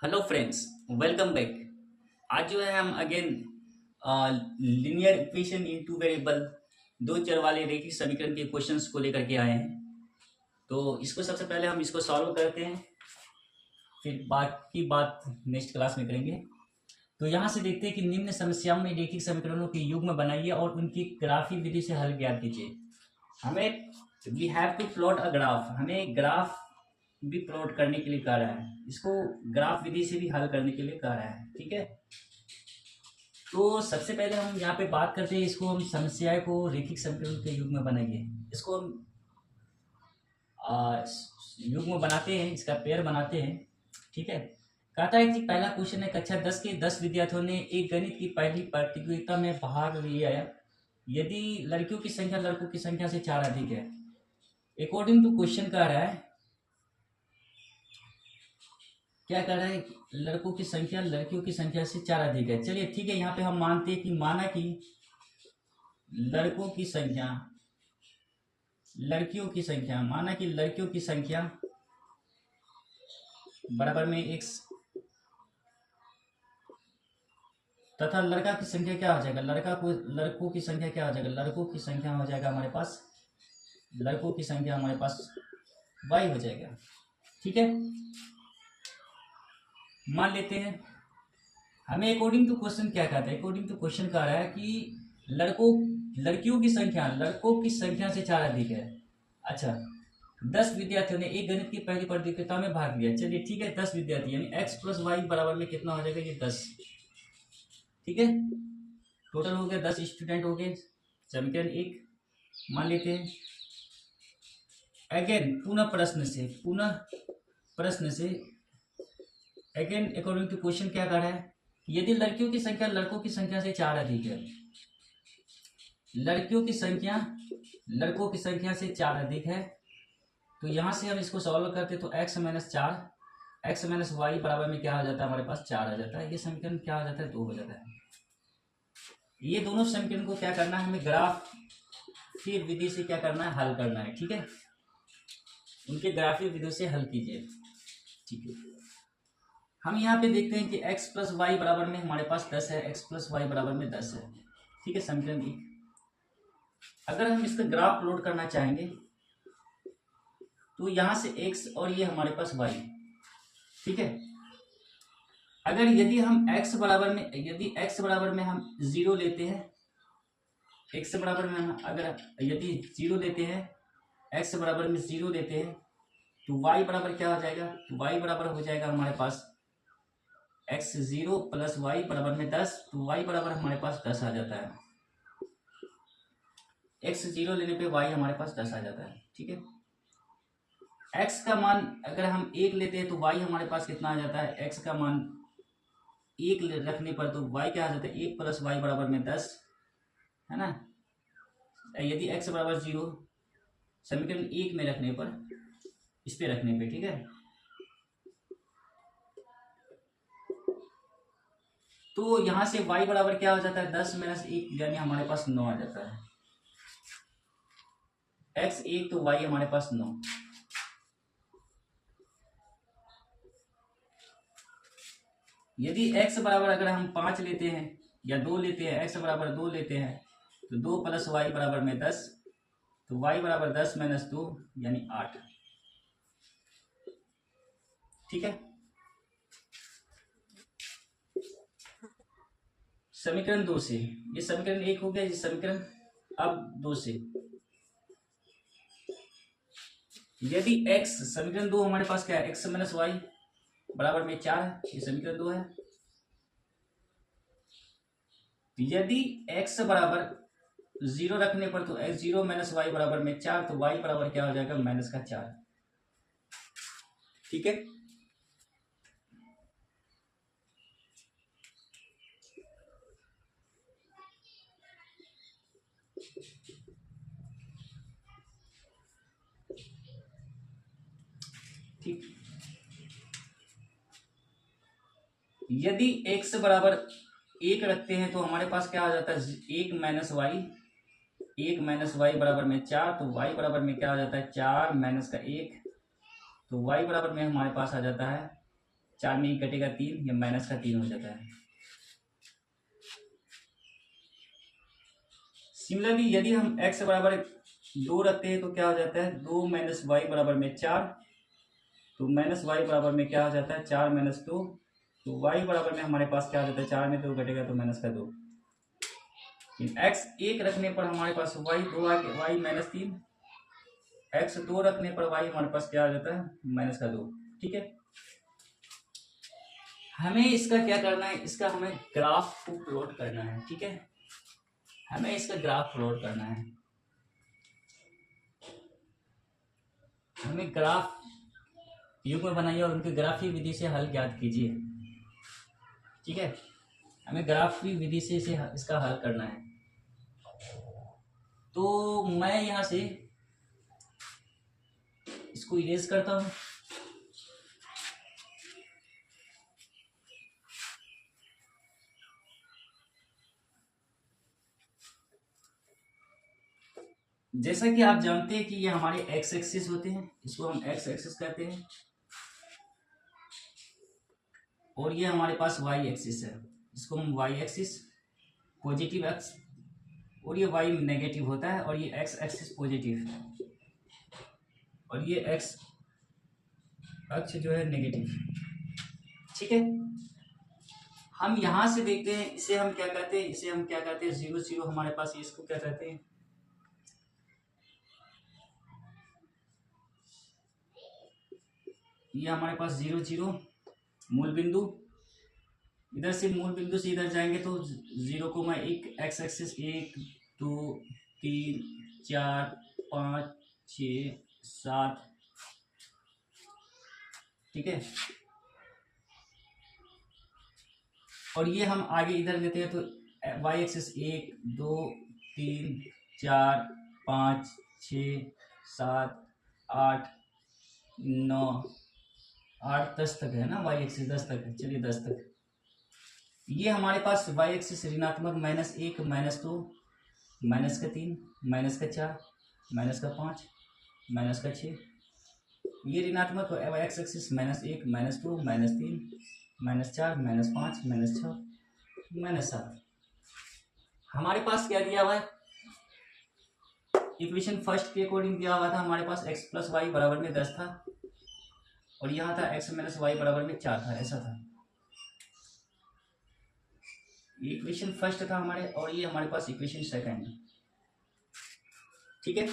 Hello friends, welcome back. आज जो है हम again linear equation in two variable दो चर वाले रैखिक समीकरण के क्वेश्चंस को लेकर के आए हैं। तो इसको सबसे पहले हम इसको सॉल्व करते हैं, फिर बाकी बात नेक्स्ट क्लास में करेंगे। तो यहाँ से देखते हैं कि निम्न समस्याओं में रैखिक समीकरणों के युग्म बनाइए और उनकी ग्राफिक विधि से हल ज्ञात कीजिए। हमें we have to plot a graph, हमें ग्राफ भी प्लॉट करने के लिए कह रहा है, इसको ग्राफ विधि से भी हल करने के लिए कह रहा है। ठीक है, तो सबसे पहले हम यहाँ पे बात करते हैं, इसको हम समस्या को रैखिक समीकरण के युग्म में बनाएंगे। इसको हम युग्म बनाते हैं, इसका पेयर बनाते हैं। ठीक है, कहता है कि पहला क्वेश्चन है, कक्षा 10 के 10 विद्यार्थियों ने एक गणित की पहली प्रतियोगिता में भाग लिया है। यदि लड़कियों की संख्या लड़कों की संख्या से 4 अधिक है। अकॉर्डिंग टू क्वेश्चन कह रहा है, क्या कर रहा है, लड़कों की संख्या लड़कियों की संख्या से 4 अधिक है। चलिए ठीक है, यहाँ पे हम मानते हैं कि माना कि लड़कों की संख्या लड़कियों की संख्या माना कि लड़कियों की संख्या बराबर में x तथा लड़का की संख्या क्या हो जाएगा, लड़कों की संख्या क्या हो जाएगा, लड़कों की संख्या हो जाएगा हमारे पास लड़कों की संख्या हमारे पास y हो जाएगा। ठीक है, मान लेते हैं। हमें अकॉर्डिंग टू क्वेश्चन क्या कहता है, अकॉर्डिंग टू क्वेश्चन कह रहा है कि लड़कियों की संख्या लड़कों की संख्या से 4 अधिक है। अच्छा, 10 विद्यार्थियों ने एक गणित की पहली प्रतियोगिता में भाग लिया। चलिए ठीक है, 10 विद्यार्थी यानी x प्लस वाई बराबर में कितना हो जाएगा, ये 10। ठीक है, टोटल हो गया 10 स्टूडेंट हो गए। समीकरण 1 मान लेते हैं। अगेन पुनः प्रश्न से अगेन अकॉर्डिंग टू क्वेश्चन क्या कर रहा है, यदि लड़कियों की संख्या लड़कों की संख्या से 4 अधिक है, लड़कियों की संख्या लड़कों की संख्या से 4 अधिक है, तो यहां से हम इसको सॉल्व करते तो x माइनस वाई बराबर में क्या हो जाता है, हमारे पास 4 आ जाता है। ये समीकरण क्या हो जाता है, 2 हो जाता है। ये दोनों समीकरण को क्या करना है, हमें ग्राफ फिर विधि से क्या करना है, हल करना है। ठीक है, उनके ग्राफिक विधि से हल कीजिए। ठीक है, हम यहाँ पे देखते हैं कि x प्लस वाई बराबर में हमारे पास 10 है, x प्लस वाई बराबर में 10 है। ठीक है, समीकरण 1। अगर हम इसका ग्राफ प्लॉट करना चाहेंगे तो यहां से x और ये हमारे पास y। ठीक है, अगर यदि x बराबर में हम 0 लेते हैं, x बराबर में हम अगर यदि 0 लेते हैं, x बराबर में 0 लेते हैं, तो y बराबर क्या हो जाएगा, तो y बराबर हो जाएगा हमारे पास x0 प्लस वाई बराबर में 10। तो y बराबर हमारे पास 10 आ जाता है। x0 लेने पे y हमारे पास 10 आ जाता है। ठीक है, x का मान अगर हम 1 लेते हैं तो y हमारे पास कितना आ जाता है, x का मान 1 रखने पर तो y क्या आ जाता है, 1 प्लस वाई बराबर में 10, है ना। यदि x बराबर 0 समीकरण 1 में रखने पर, इस पे रखने पे, ठीक है, तो यहां से y बराबर क्या हो जाता है, 10 माइनस 1 यानी हमारे पास 9 आ जाता है। x 1 तो y हमारे पास 9। यदि x बराबर अगर हम 5 लेते हैं या 2 लेते हैं, x बराबर 2 लेते हैं, तो 2 प्लस वाई बराबर में 10, तो y बराबर 10 माइनस 2 यानी 8। ठीक है, समीकरण 2 से ये समीकरण 1 हो गया, ये समीकरण अब 2 से यदि x समीकरण 2 हमारे पास क्या है, x माइनस वाई बराबर में 4 है, ये समीकरण 2 है। यदि x बराबर 0 रखने पर तो x0 माइनस वाई बराबर में 4, तो y बराबर क्या हो जाएगा, माइनस का 4। ठीक है, ठीक। यदि x बराबर 1 रखते हैं तो हमारे पास क्या आ जाता है, 1 माइनस वाई बराबर में 4, तो y बराबर में क्या आ जाता है, 4 माइनस का 1, तो y बराबर में हमारे पास आ जाता है 4 में ही कटेगा 3, ये माइनस का 3 हो जाता है। सिमिलरली यदि हम x बराबर 2 रखते हैं तो क्या हो जाता है, 2 माइनस वाई बराबर में 4, तो माइनस वाई बराबर में क्या हो जाता है, 4 माइनस 2, तो y बराबर में हमारे पास क्या हो जाता है, 4 में 2 घटेगा तो माइनस का 2। x 1 रखने पर हमारे पास y 2 आ गया, y माइनस 3, x 2 रखने पर y हमारे पास क्या आ जाता है, माइनस का 2। ठीक है, हमें इसका क्या करना है, इसका हमें ग्राफ को प्लॉट करना है। ठीक है, हमें इसका ग्राफ प्लॉट करना है। हमें ग्राफ युग्म बनाइए और उनकी ग्राफीय विधि से हल ज्ञात कीजिए। ठीक है, हमें ग्राफीय विधि से इसका हल करना है। तो मैं यहां से इसको इरेज करता हूं। जैसा कि आप जानते हैं कि ये हमारे एक्स एक्सिस होते हैं, इसको हम एक्स एक्सिस कहते हैं, और ये हमारे पास वाई एक्सिस है, इसको हम वाई एक्सिस, पॉजिटिव एक्स, और ये वाई नेगेटिव होता है, और ये एक्स एक्सिस पॉजिटिव, और ये एक्स अक्ष जो है नेगेटिव। ठीक है, हम यहां से देखते हैं, इसे हम क्या कहते हैं, इसे हम क्या कहते हैं, 0 0 हमारे पास, इसको क्या कहते हैं, ये हमारे पास 0 0 मूल बिंदु, इधर से मूल बिंदु से इधर जाएंगे तो 0,1 एक्स एक्सिस 1 2 3 4 5 6 7। ठीक है, और ये हम आगे इधर लेते हैं तो वाई एक्सिस 1 2 3 4 5 6 7 8 9 8 10 तक है ना, वाई एक्सिस 10 तक है, चलिए 10 तक। ये हमारे पास वाई एक्सिस ऋणात्मक -1 -2 -3 -4 -5 -6, ये ऋणात्मक एक्स एक्सिस -1 -2 -3 -4 -5 -6 -7। हमारे पास क्या दिया हुआ है, इक्वेशन फर्स्ट के अकॉर्डिंग दिया हुआ था, हमारे पास x प्लस वाई बराबर में 10 था, और यहाँ था x माइनस वाई बराबर में 4 था, ऐसा था। ये इक्वेशन फर्स्ट था हमारे, और ये हमारे पास इक्वेशन सेकंड। ठीक है,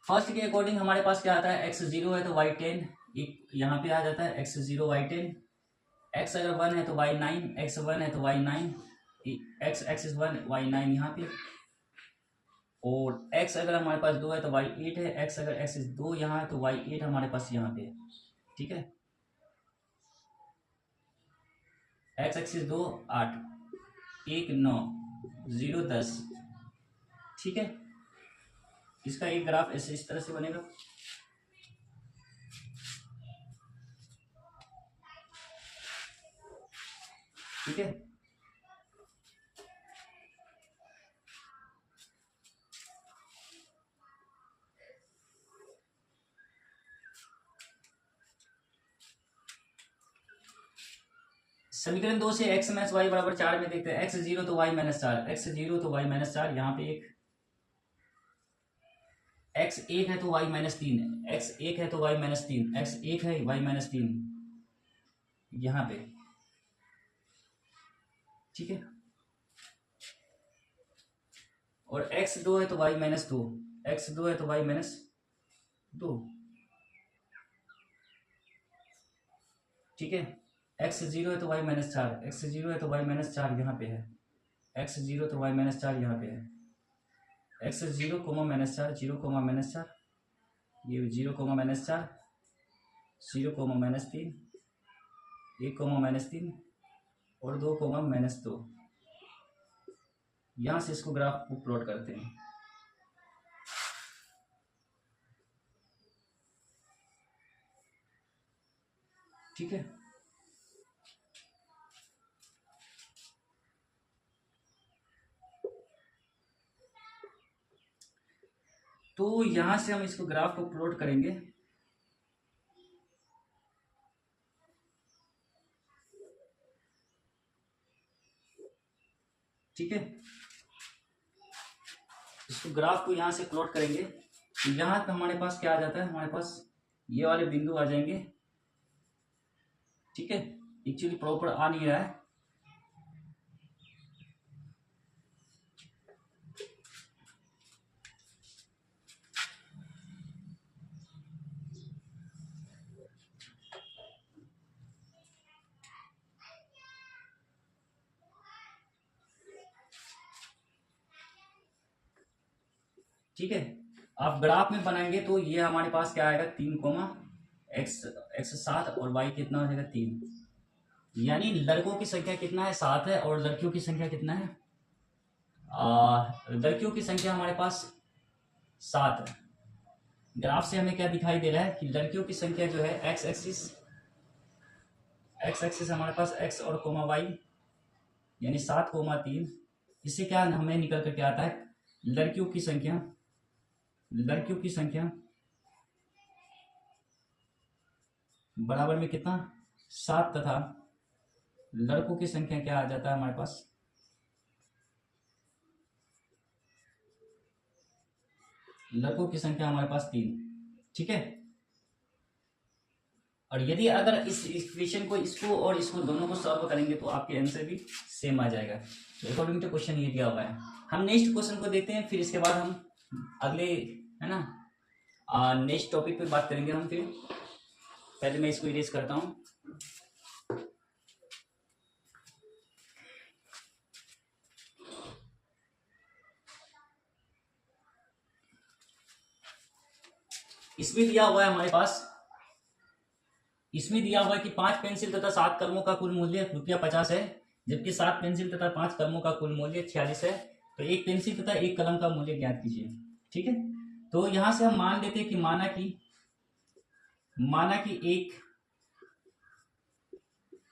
फर्स्ट के अकॉर्डिंग हमारे पास क्या आता है, x 0 है तो y 10, यहाँ पे आ जाता है x 0 y 10, x अगर 1 है तो y 9, x 1 है तो y 9, x एक्सिस 1 y 9 यहाँ पे, और x अगर हमारे पास 2 है तो y 8 है, x अगर एक्सिस 2 यहाँ है तो y 8 हमारे पास यहाँ पे। ठीक है, x एक्सिस 2 8 1 9 0 10। ठीक है, इसका एक ग्राफ ऐसे इस तरह से बनेगा। ठीक है, समीकरण 2 से x माइनस वाई बराबर 4 में देखते हैं, x 0 तो y माइनस 4, x 0 तो y माइनस 4, यहाँ पे एक x 1 है तो y माइनस 3, x 1 है तो y माइनस 3, x 1 है y माइनस 3 यहाँ पे। ठीक है, और x 2 है तो y माइनस 2, x 2 है तो y माइनस 2। ठीक है, x 0 है तो y माइनस 4, x 0 है तो y माइनस 4 यहाँ पे है, x 0 तो y माइनस 4 यहाँ पे है, x 0 comma minus 4 0 comma minus 4, ये 0 comma minus 4 0 comma minus 3 1 comma minus 3 और 2 कोमा माइनस 2। यहाँ से इसको ग्राफ को प्लॉट करते हैं। ठीक है, तो यहां से हम इसको ग्राफ को प्लॉट करेंगे। ठीक है, इसको ग्राफ को यहाँ से प्लॉट करेंगे तो यहाँ पे हमारे पास क्या आ जाता है, हमारे पास ये वाले बिंदु आ जाएंगे। ठीक है, एक्चुअली प्रॉपर आ नहीं रहा है। ठीक है, आप ग्राफ में बनाएंगे तो ये हमारे पास क्या आएगा, 3, x 7 और y कितना हो जाएगा 3। यानी लड़कों की संख्या कितना है, 7 है, और लड़कियों की संख्या कितना है, लड़कियों की संख्या हमारे पास 7 है। ग्राफ से हमें क्या दिखाई दे रहा है कि लड़कियों की संख्या जो है x एक्सिस हमारे पास x और कोमा y, यानी 7,3। इससे क्या हमें निकल करके आता है, लड़कियों की संख्या बराबर में कितना, 7, तथा लड़कों की संख्या क्या आ जाता है हमारे पास, लड़कों की संख्या हमारे पास 3। ठीक है, और यदि अगर इस इक्वेशन को, इसको और इसको दोनों को सॉल्व करेंगे तो आपके आंसर भी सेम आ जाएगा। तो अकॉर्डिंग टू क्वेश्चन ये दिया हुआ है। हम नेक्स्ट क्वेश्चन को देखते हैं, फिर इसके बाद हम अगले, है ना, नेक्स्ट टॉपिक पे बात करेंगे हम। फिर पहले मैं इसको इरेज करता हूँ। इसमें दिया हुआ है हमारे पास, इसमें दिया हुआ है कि 5 पेंसिल तथा 7 कलमों का कुल मूल्य ₹50 है, जबकि 7 पेंसिल तथा 5 कलमों का कुल मूल्य 46 है। तो एक पेंसिल तथा एक कलम का मूल्य ज्ञात कीजिए। ठीक है, तो यहां से हम मान लेते हैं कि माना कि एक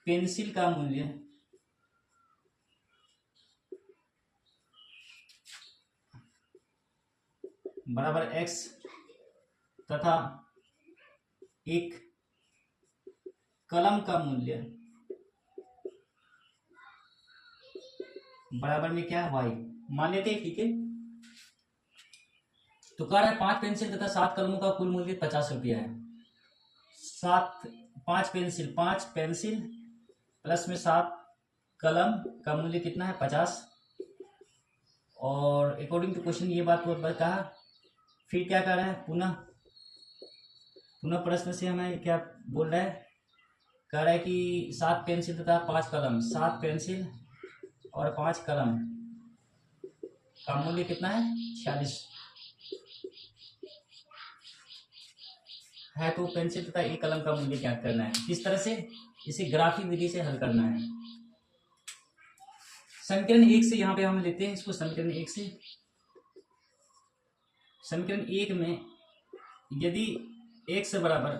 पेंसिल का मूल्य बराबर x तथा एक कलम का मूल्य बराबर में क्या है, y मान लेते हैं। ठीक है, तो कह रहा है 5 पेंसिल तथा 7 कलमों का कुल मूल्य 50 रुपया है। 5 पेंसिल प्लस में 7 कलम का मूल्य कितना है, 50। और अकॉर्डिंग टू क्वेश्चन ये बात कहा। फिर क्या कर रहा है, पुनः प्रश्न से हमें क्या बोल रहा है, कह रहा है कि 7 पेंसिल तथा 5 कलम, 7 पेंसिल और 5 कलम का मूल्य कितना है, 46 है। तो पेंसिल तथा एक कलम का मूल्य ज्ञात करना है। किस तरह से, इसे ग्राफिक विधि से हल करना है। समीकरण 1 से यहाँ पे हम लेते हैं इसको, समीकरण 1 से। समीकरण 1 में यदि x बराबर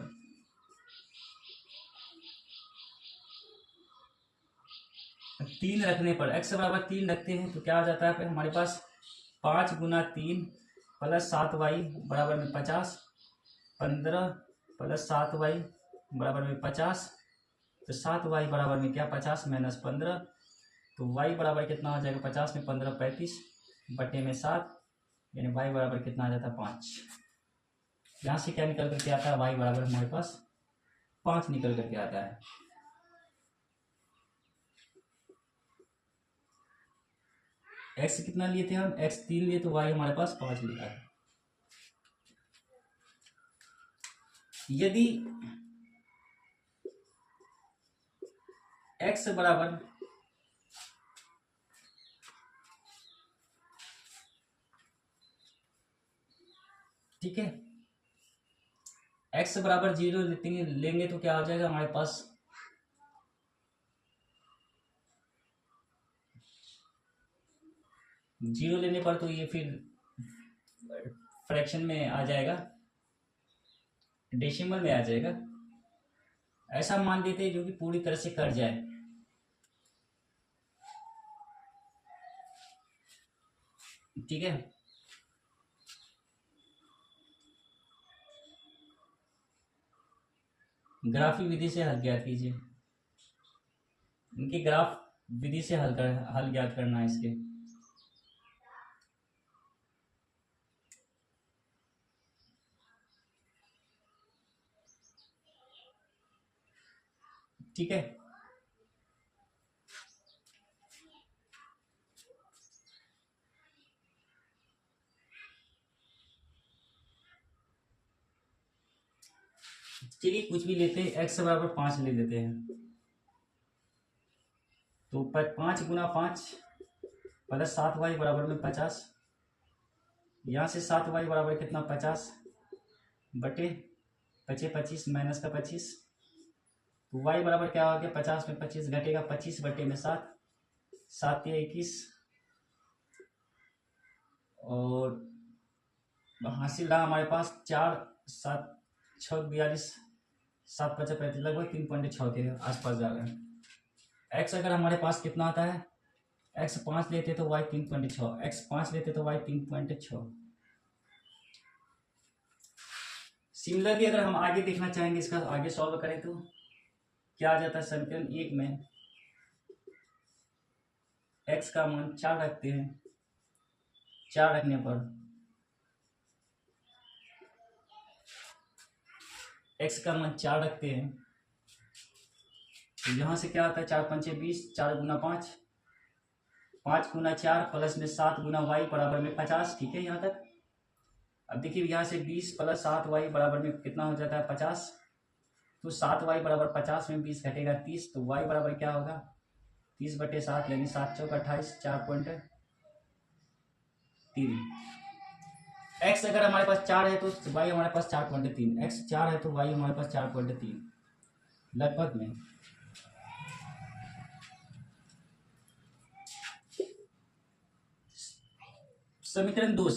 3 रखने पर, x बराबर 3 रखते हैं तो क्या आ जाता है हमारे पास, 5 गुना 3 प्लस 7y बराबर में 50, 15 प्लस 7y बराबर में 50। तो 7y बराबर में क्या, 50 माइनस 15, तो y बराबर कितना हो जाएगा, 50 में 15 35 बटे में 7, यानी y बराबर कितना आ जाता है, 5। यहाँ से क्या निकल करके आता है, y बराबर हमारे पास 5 निकल करके आता है। x कितना लिए थे हम, x 3 लिए, तो y हमारे पास 5 लिखा है। यदि x बराबर ठीक है, x बराबर 0 लेंगे तो क्या हो जाएगा हमारे पास, जीरो लेने पर तो ये फिर फ्रैक्शन में आ जाएगा, डेसिमल में आ जाएगा। ऐसा मान देते हैं जो कि पूरी तरह से कट जाए। ठीक है, ग्राफिक विधि से हल ज्ञात कीजिए। इनके ग्राफ विधि से हल ज्ञात करना है इसके। ठीक है। चलिए कुछ भी लेते हैं, x बराबर 5 ले लेते हैं। तो 5 × 5 प्लस 7y बराबर में 50। यहाँ से 7y बराबर कितना 50 बटे 25 माइनस का 25। तो y बराबर क्या हो गया 50 में 25 घटेगा 25 बटे में 7, 7 या 21 और हासिल रहा हमारे पास 4 7 6 42 7 5 35 लगभग 3.6 के आसपास जा रहा है। x अगर हमारे पास कितना आता है, x 5 लेते तो y 3.6, x 5 लेते तो y 3.6। सिमिलरली अगर हम आगे देखना चाहेंगे, इसका आगे सॉल्व करें तो क्या आ जाता है। समीकरण 1 में x का मान 4 रखते हैं, 4 रखने पर x का मान 4 रखते हैं तो यहाँ से क्या आता है 4 5 20, 4 × 5, 5 × 4 प्लस में 7 × y बराबर में 50। ठीक है यहाँ तक। अब देखिए यहाँ से 20 प्लस 7y बराबर में कितना हो जाता है 50। तो 7y बराबर 50 में 20 घटेगा 30, तो y बराबर क्या होगा 30 बटे 7 यानी 7 चौक 28, 4.3। x अगर हमारे पास 4 है तो y हमारे पास 4.3, x 4 है तो y हमारे पास 4.3 लगभग में। समीकरण 2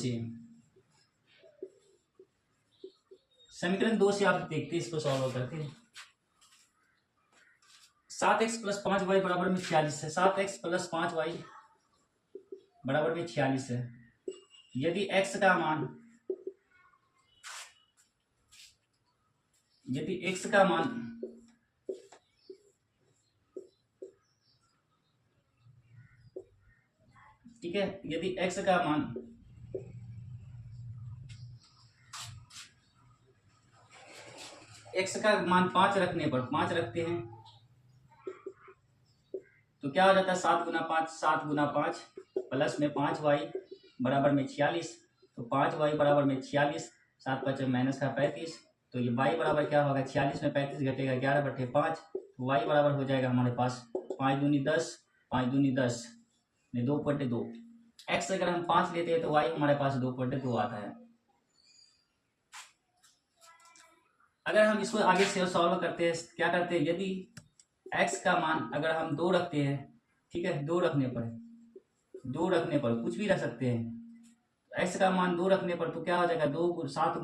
से आप देखते हैं, इसको सॉल्व करते हैं। 7x + 5y बराबर में 46 है। 7x + 5y बराबर में 46 है। यदि x का मान ठीक है, यदि x का मान x का मान 5 रखने पर 5 रखते हैं तो क्या हो जाता है 7 × 5 7 × 5 प्लस में 5y बराबर में 46। तो 5y बराबर में 46, 7 5 माइनस का 35। तो ये y बराबर क्या होगा 46 में 35 घटेगा 11 बटे 5। तो y बराबर हो जाएगा हमारे पास 5 दूनी 10, 5 दूनी 10 में 2.2। x अगर हम 5 लेते हैं तो y हमारे पास 2.2 आता है। अगर हम इसको आगे से सॉल्व करते हैं, क्या करते हैं, यदि x का मान अगर हम 2 रखते हैं, ठीक है, 2 रखने पर कुछ भी रख सकते हैं। x का मान 2 रखने पर तो क्या हो जाएगा 7 ×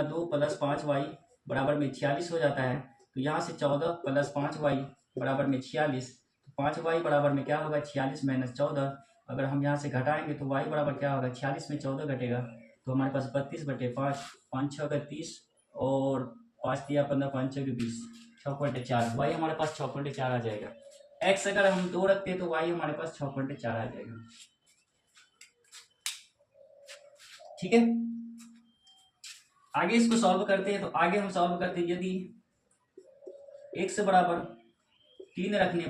2 प्लस 5y बराबर में 46 हो जाता है। तो यहाँ से 14 प्लस 5y बराबर में 46। तो 5y बराबर में क्या होगा 46 माइनस 14। अगर हम यहाँ से घटाएंगे तो y बराबर क्या होगा 46 में 14 घटेगा तो हमारे पास 32 बटे 5, 5 6 30 और 5 3 15, 5 6 20, 6.4। y हमारे पास 6.4 आ जाएगा। x अगर हम 2 रखते हैं तो y हमारे पास 6.4 आ जाएगा। ठीक है, आगे इसको सॉल्व करते हैं। तो आगे हम सॉल्व करते हैं, यदि x बराबर 3 रखने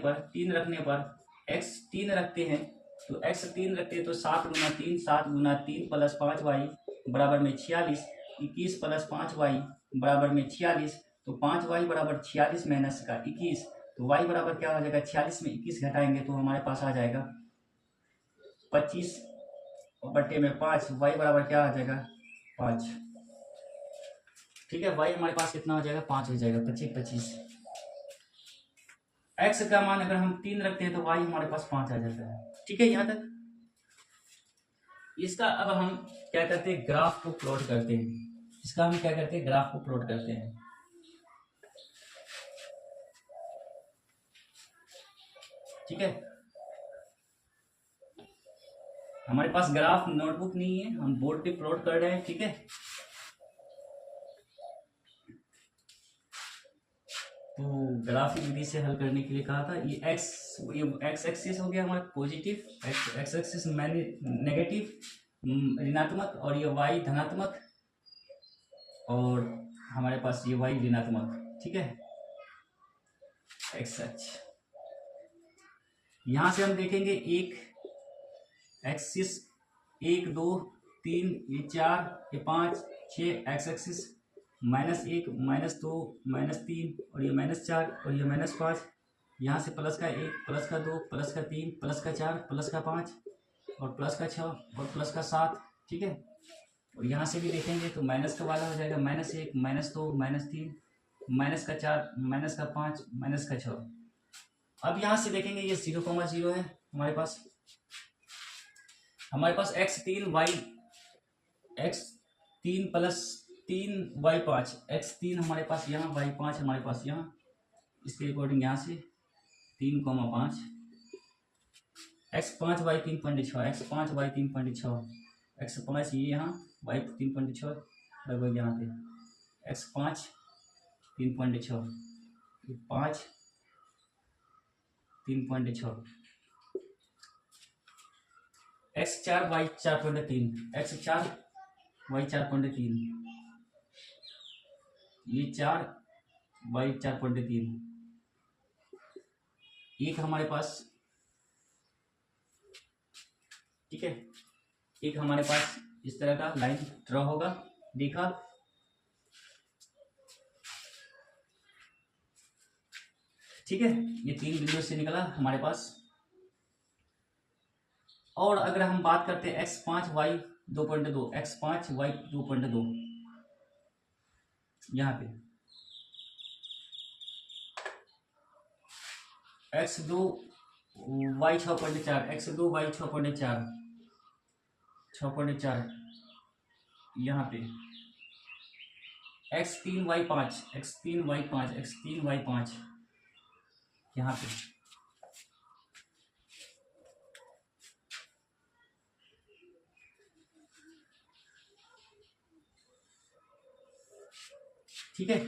पर x 3 रखते हैं तो x 3 रखते हैं तो 7 × 3, 7 × 3 प्लस 5y बराबर में 46, 21 प्लस 5y बराबर में 46। तो 5y बराबर 46 माइनस का 21। तो y बराबर क्या हो जाएगा 46 में 21 घटाएंगे तो हमारे पास आ जाएगा 25 बटे में 5। y बराबर क्या आ जाएगा 5। ठीक है, y हमारे पास कितना हो जाएगा 5 हो जाएगा, 25। x का मान अगर हम 3 रखते हैं तो y हमारे पास 5 आ जाता है। ठीक है, यहाँ तक। इसका अब हम क्या करते हैं ग्राफ को प्लॉट करते हैं। ग्राफ को प्लॉट करते हैं। ठीक है, हमारे पास ग्राफ नोटबुक नहीं है, हम बोर्ड पे प्लॉट कर रहे हैं। ठीक है, तो ग्राफिक विधि से हल करने के लिए कहा था। ये एक्स एक्सिस हो गया हमारा पॉजिटिव, एक्स एक्सिस नेगेटिव ऋणात्मक, और ये वाई धनात्मक, और हमारे पास ये वाई ऋणात्मक। ठीक है, एक्स एच। यहाँ से हम देखेंगे एक एक्सिस 1 2 3 ये 4 ये 5 6 एक्स एक्सिस -1 -2 -3 और ये -4 और ये -5। यहाँ से प्लस का 1 प्लस का 2 प्लस का 3 प्लस का 4 प्लस का 5 और प्लस का 6 और प्लस का 7। ठीक है, और यहाँ से भी देखेंगे तो माइनस का वाला हो जाएगा -1 -2 -3 माइनस का 4 माइनस का 5 माइनस का 6। अब यहाँ से देखेंगे ये 0,0 है हमारे पास x3 प्लस 3y5 x3 हमारे पास यहाँ y5 हमारे पास यहाँ, इसके अकॉर्डिंग यहाँ से 3,5 x5 y 3.6 x5 y 3.6 x5 ये यहाँ y 3.6 लगभग यहाँ पे x5 3.6 5 3.6 x4 y 4.3 x4 y 4.3 ये 4 y 4.3। एक हमारे पास, ठीक है, एक हमारे पास इस तरह का लाइन ड्रॉ होगा, देखा। ठीक है, ये 3 बिंदु से निकला हमारे पास। और अगर हम बात करते हैं x5 y 2.2 x5 y 2.2 यहाँ पे x2 y 6.4 x2 y 6.4 यहाँ पे x3 y 5 x3 y 5 x3 y 5 यहाँ पे। ठीक है,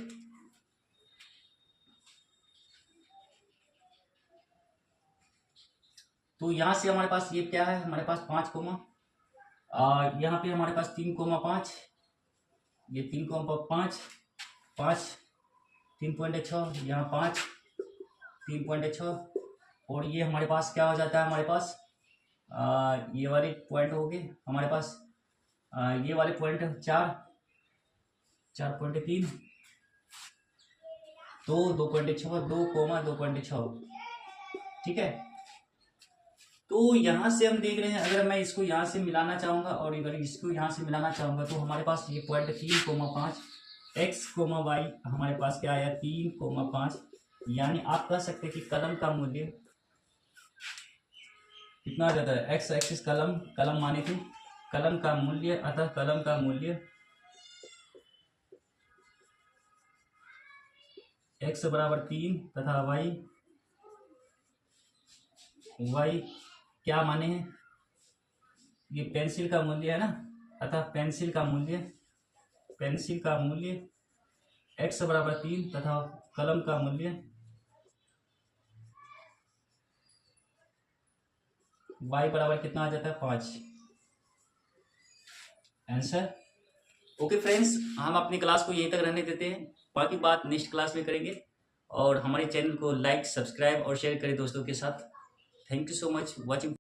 तो यहाँ से हमारे पास ये क्या है, हमारे पास 5 कोमा, यहाँ पे हमारे पास 3,5 ये 3,5 5 3.6 यहाँ 5 3.6 और ये हमारे पास क्या हो जाता है, हमारे पास ये वाले पॉइंट हो गए हमारे पास, ये वाले पॉइंट 4.3 तो 2.6 2,2.6। ठीक है, तो यहाँ से हम देख रहे हैं, अगर मैं इसको यहाँ से मिलाना चाहूँगा और अगर इसको यहाँ से मिलाना चाहूँगा तो हमारे पास ये पॉइंट 3,5 x, y हमारे पास क्या आया 3,5। यानी आप कह सकते हैं कि कलम का मूल्य कितना आ जाता है, x एक्सिस कलम माने थे, कलम का मूल्य, अतः कलम का मूल्य x बराबर 3 तथा y क्या माने हैं, ये पेंसिल का मूल्य है ना, अतः पेंसिल का मूल्य x बराबर 3 तथा कलम का मूल्य y बराबर कितना आ जाता है 5। आंसर। ओके फ्रेंड्स, हम अपनी क्लास को यहीं तक रहने देते हैं, बाकी बात नेक्स्ट क्लास में करेंगे। और हमारे चैनल को लाइक सब्सक्राइब और शेयर करें दोस्तों के साथ। Thank you so much watching.